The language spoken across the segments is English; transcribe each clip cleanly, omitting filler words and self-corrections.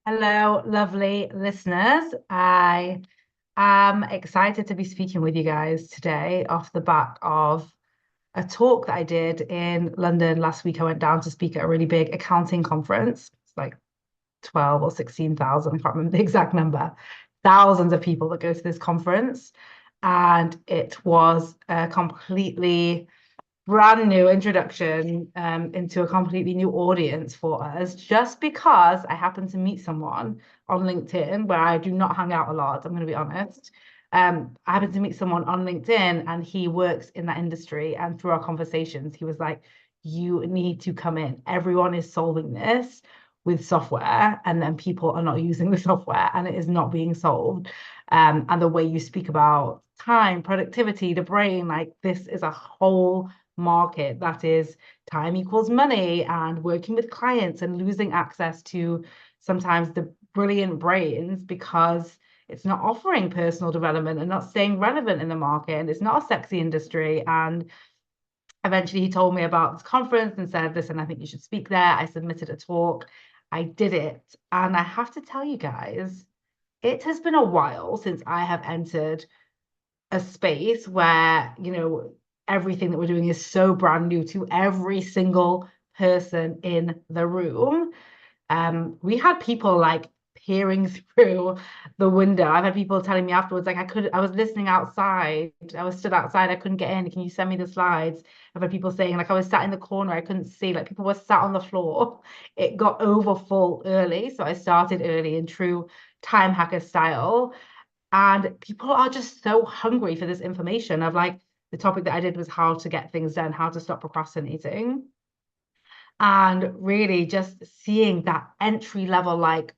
Hello, lovely listeners. I am excited to be speaking with you guys today off the back of a talk that I did in London last week. I went down to speak at a really big accounting conference. It's like 12 or 16,000. I can't remember the exact number. Thousands of people that go to this conference. And it was a completely brand new introduction into a completely new audience for us just because I happened to meet someone on LinkedIn where I do not hang out a lot, I'm going to be honest. I happened to meet someone on LinkedIn and he works in that industry. And through our conversations, he was like, you need to come in. Everyone is solving this with software, and then people are not using the software and it is not being solved. And the way you speak about time, productivity, the brain, like this is a whole market that is time equals money and working with clients and losing access to sometimes the brilliant brains because it's not offering personal development and not staying relevant in the market, and it's not a sexy industry. And eventually he told me about this conference and said, listen, I think you should speak there. I submitted a talk. I did it. And I have to tell you guys, it has been a while since I have entered a space where, everything that we're doing is so brand new to every single person in the room. We had people like peering through the window. I've had people telling me afterwards, like I was listening outside. I was stood outside, I couldn't get in. Can you send me the slides? I've had people saying like I was sat in the corner, I couldn't see. Like people were sat on the floor. It got over full early, so I started early in true time hacker style. And people are just so hungry for this information of like the topic that I did was how to get things done, how to stop procrastinating. And really just seeing that entry level, like,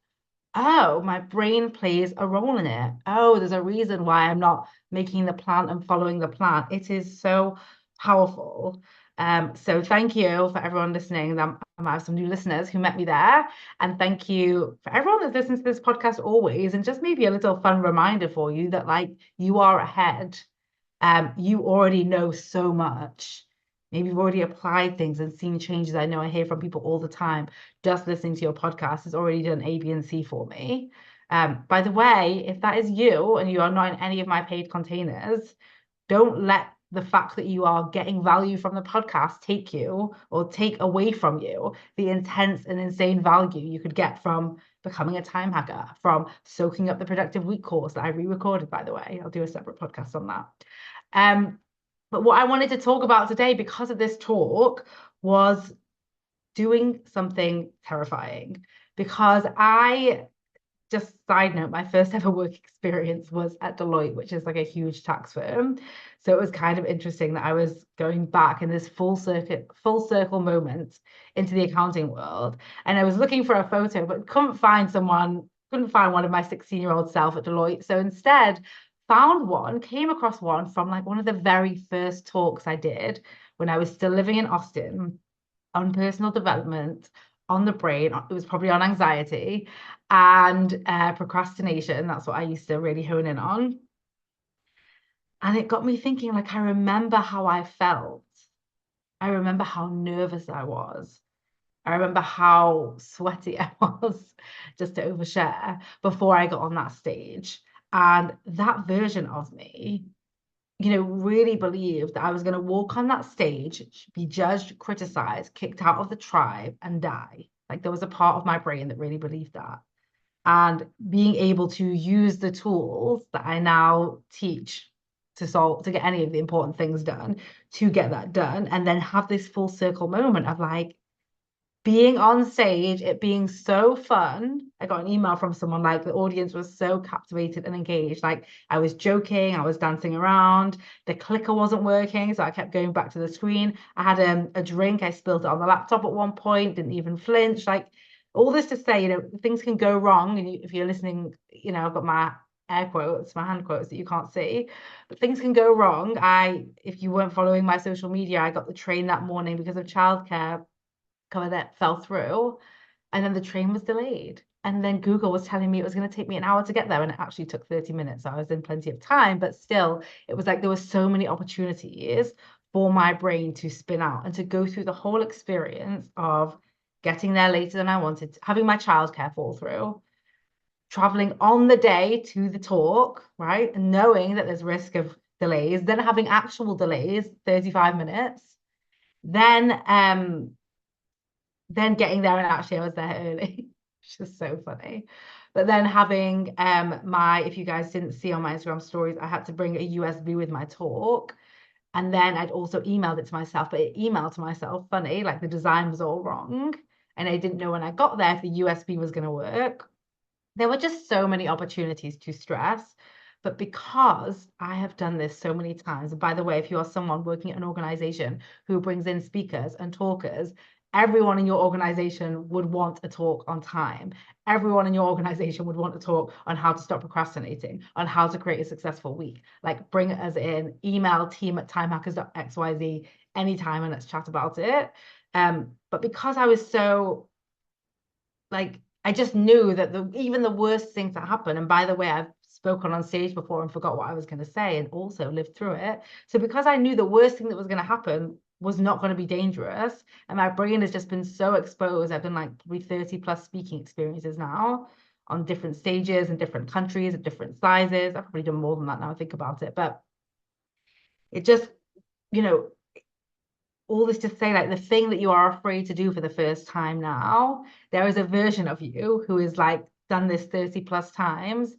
oh, my brain plays a role in it. Oh, there's a reason why I'm not making the plan and following the plan. It is so powerful. So thank you for everyone listening. I might have some new listeners who met me there. And thank you for everyone that listens to this podcast always. And just maybe a little fun reminder for you that like you are ahead. You already know so much. Maybe you've already applied things and seen changes. I know I hear from people all the time. Just listening to your podcast has already done A, B, and C for me. By the way, if that is you and you are not in any of my paid containers, don't let the fact that you are getting value from the podcast take you or take away from you the intense and insane value you could get from becoming a time hacker, from soaking up the Productive Week course that I re-recorded, by the way. I'll do a separate podcast on that. Um, but what I wanted to talk about today, because of this talk, was doing something terrifying. Because just side note, my first ever work experience was at Deloitte, which is like a huge tax firm. So it was kind of interesting that I was going back in this full circle moment into the accounting world. And I was looking for a photo, but couldn't find one of my 16-year-old self at Deloitte. So instead, came across one from like one of the very first talks I did when I was still living in Austin on personal development, on the brain. It was probably on anxiety and procrastination. That's what I used to really hone in on. And it got me thinking, like, I remember how I felt. I remember how nervous I was. I remember how sweaty I was, just to overshare, before I got on that stage. And that version of me, really believed that I was going to walk on that stage, be judged, criticized, kicked out of the tribe, and die. Like there was a part of my brain that really believed that. And being able to use the tools that I now teach to get any of the important things done, to get that done, and then have this full circle moment of like, being on stage, it being so fun. I got an email from someone like the audience was so captivated and engaged. Like I was joking, I was dancing around, the clicker wasn't working, so I kept going back to the screen. I had a drink, I spilled it on the laptop at one point, didn't even flinch. Like all this to say, things can go wrong. And if you're listening, I've got my air quotes, my hand quotes that you can't see, but things can go wrong. If you weren't following my social media, I got the train that morning because of childcare cover that fell through, and then the train was delayed. And then Google was telling me it was going to take me an hour to get there, and it actually took 30 minutes. So I was in plenty of time, but still, it was like there were so many opportunities for my brain to spin out and to go through the whole experience of getting there later than I wanted, having my childcare fall through, traveling on the day to the talk, right? And knowing that there's risk of delays, then having actual delays, 35 minutes, then then getting there and actually I was there early, which is so funny. But then having my, if you guys didn't see on my Instagram stories, I had to bring a USB with my talk. And then I'd also emailed it to myself, but it emailed to myself funny, like the design was all wrong. And I didn't know when I got there if the USB was going to work. There were just so many opportunities to stress. But because I have done this so many times, and by the way, if you are someone working at an organization who brings in speakers and talkers, everyone in your organization would want a talk on time. Everyone in your organization would want to talk on how to stop procrastinating, on how to create a successful week. Like bring us in, email team@timehackers.xyz anytime and let's chat about it. But because I was so like I just knew that even the worst things that happen, and by the way, I've spoken on stage before and forgot what I was going to say and also lived through it. So because I knew the worst thing that was going to happen was not going to be dangerous, and my brain has just been so exposed. I've done like probably 30 plus speaking experiences now on different stages and different countries and different sizes. I've probably done more than that now I think about it, but it just, you know, all this to say, like the thing that you are afraid to do for the first time now, there is a version of you who is like done this 30 plus times,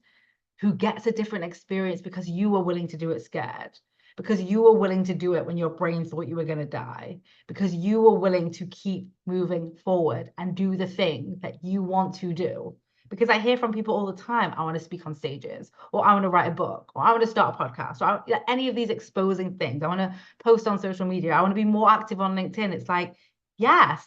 who gets a different experience because you were willing to do it scared, because you were willing to do it when your brain thought you were going to die, because you were willing to keep moving forward and do the thing that you want to do. Because I hear from people all the time, I want to speak on stages, or I want to write a book, or I want to start a podcast, or any of these exposing things. I want to post on social media. I want to be more active on LinkedIn. It's like, yes,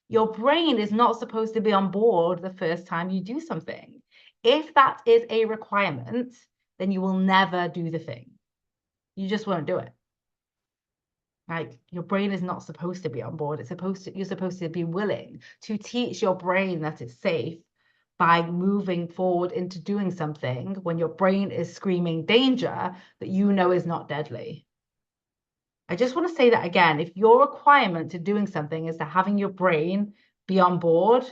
your brain is not supposed to be on board the first time you do something. If that is a requirement, then you will never do the thing. You just won't do it. Like your brain is not supposed to be on board. You're supposed to be willing to teach your brain that it's safe by moving forward into doing something when your brain is screaming danger that you know is not deadly. I just want to say that again. If your requirement to doing something is to having your brain be on board,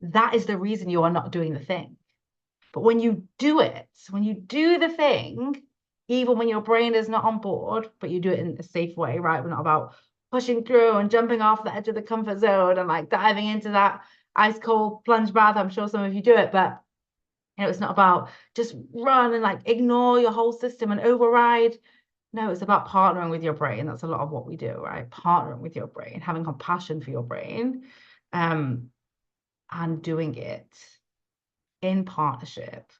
that is the reason you are not doing the thing. But when you do it, when you do the thing, even when your brain is not on board, but you do it in a safe way, right? We're not about pushing through and jumping off the edge of the comfort zone and like diving into that ice cold plunge bath. I'm sure some of you do it, but it's not about just run and like ignore your whole system and override. No, it's about partnering with your brain. That's a lot of what we do, right? Partnering with your brain, having compassion for your brain, and doing it in partnership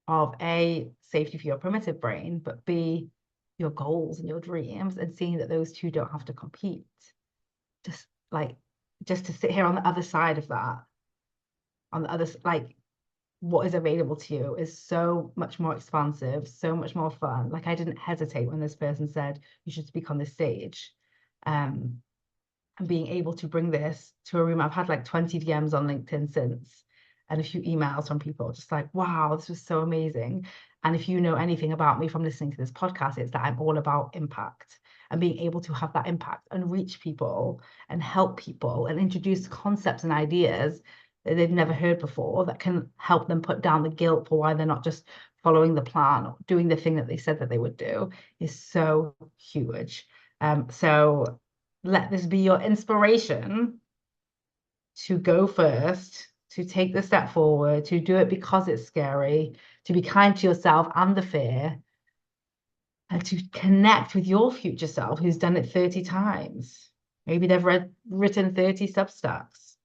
of A, safety for your primitive brain, but B, your goals and your dreams, and seeing that those two don't have to compete. Just like, just to sit here on the other side of that, on the other, like, what is available to you is so much more expansive, so much more fun. Like, I didn't hesitate when this person said, you should speak on this stage. And being able to bring this to a room, I've had like 20 DMs on LinkedIn since, and a few emails from people just like, wow, this was so amazing. And if you know anything about me from listening to this podcast, it's that I'm all about impact and being able to have that impact and reach people and help people and introduce concepts and ideas that they've never heard before that can help them put down the guilt for why they're not just following the plan or doing the thing that they said that they would do is so huge. So let this be your inspiration to go first, to take the step forward, to do it because it's scary, to be kind to yourself and the fear, and to connect with your future self who's done it 30 times. Maybe they've written 30 Substacks.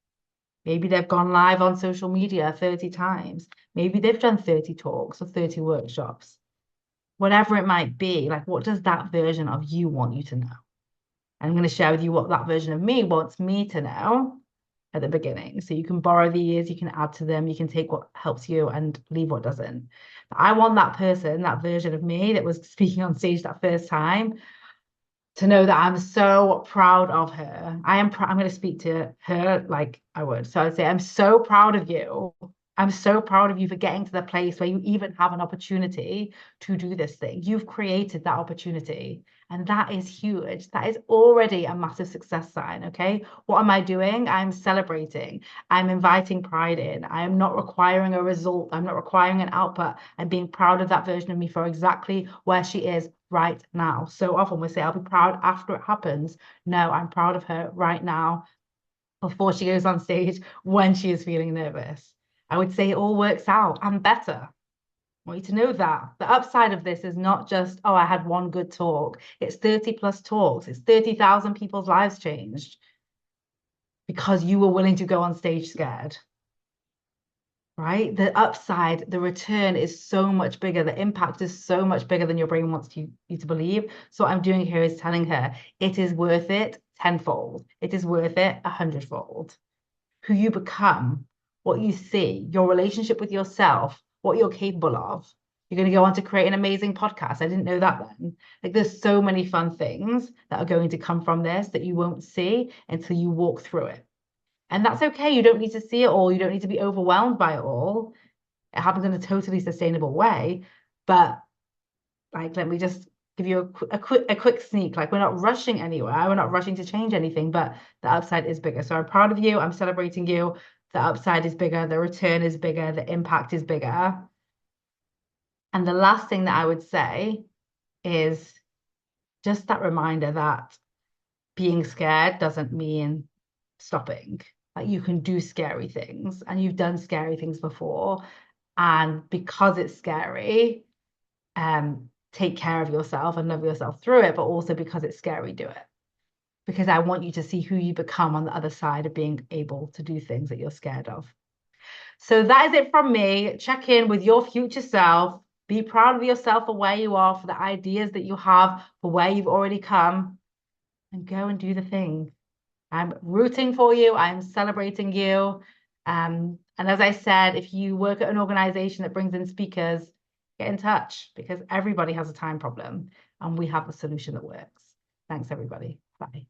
Maybe they've gone live on social media 30 times. Maybe they've done 30 talks or 30 workshops. Whatever it might be, like what does that version of you want you to know? I'm going to share with you what that version of me wants me to know at the beginning. So you can borrow these, you can add to them, you can take what helps you and leave what doesn't. But I want that person, that version of me that was speaking on stage that first time, to know that I'm so proud of her. I'm going to speak to her like I would. So I'd say, I'm so proud of you. I'm so proud of you for getting to the place where you even have an opportunity to do this thing. You've created that opportunity. And that is huge. That is already a massive success sign. Okay. What am I doing? I'm celebrating. I'm inviting pride in. I am not requiring a result. I'm not requiring an output. I'm being proud of that version of me for exactly where she is right now. So often we say, I'll be proud after it happens. No, I'm proud of her right now before she goes on stage when she is feeling nervous. I would say it all works out and better. I want you to know that the upside of this is not just, oh, I had one good talk. It's 30 plus talks. It's 30,000 people's lives changed because you were willing to go on stage scared, right? The upside, the return is so much bigger. The impact is so much bigger than your brain wants you to believe. So what I'm doing here is telling her it is worth it tenfold. It is worth it 100-fold. Who you become, what you see, your relationship with yourself, what you're capable of. You're going to go on to create an amazing podcast. I didn't know that then. Like there's so many fun things that are going to come from this that you won't see until you walk through it. And that's okay. You don't need to see it all. You don't need to be overwhelmed by it all. It happens in a totally sustainable way. But like, let me just give you a quick sneak. Like, we're not rushing anywhere. We're not rushing to change anything, but the upside is bigger. So I'm proud of you. I'm celebrating you. The upside is bigger. The return is bigger. The impact is bigger. And the last thing that I would say is just that reminder that being scared doesn't mean stopping. Like you can do scary things and you've done scary things before. And because it's scary, take care of yourself and love yourself through it, but also because it's scary, do it. Because I want you to see who you become on the other side of being able to do things that you're scared of. So that is it from me. Check in with your future self. Be proud of yourself for where you are, for the ideas that you have, for where you've already come, and go and do the thing. I'm rooting for you. I'm celebrating you. And as I said, if you work at an organization that brings in speakers, get in touch because everybody has a time problem and we have a solution that works. Thanks, everybody. Bye.